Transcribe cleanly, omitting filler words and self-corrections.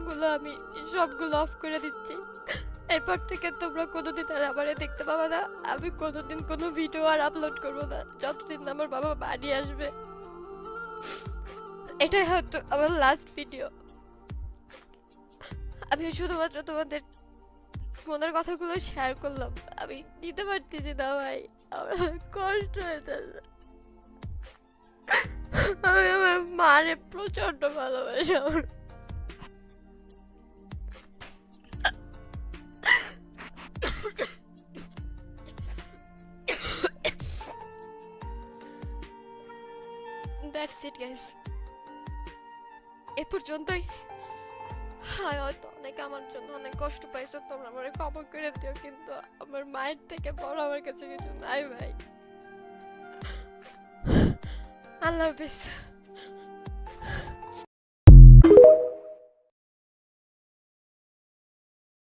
নোটিফিকেশনগুলো আমি সবগুলো অফ করে দিচ্ছি। এরপর থেকে তোমরা কোনোদিন আর আমারে দেখতে পাবা না। আমি কোনোদিন কোনো ভিডিও আর আপলোড করবো না যতদিন না আমার বাবা বাড়ি আসবে। এটাই হয়তো আমার লাস্ট ভিডিও। আমি শুধুমাত্র তোমাদের মনের কথাগুলো শেয়ার করলাম। আমি দিতে পারতেছি না ভাই, আমার কষ্ট হইতেছে। আমি আমার মারে প্রচন্ড ভালোবাসি। আমার দ্যাটস ইট গাইস, এ পর্যন্তই। হয়তো অনেকে আমার জন্য অনেক কষ্ট পাইছো, তোমরা আমার ক্ষমা করে দিও, কিন্তু আমার মায়ের থেকে বড় আমার কাছে কিছু নাই ভাই। আল্লাহ হাফিজ।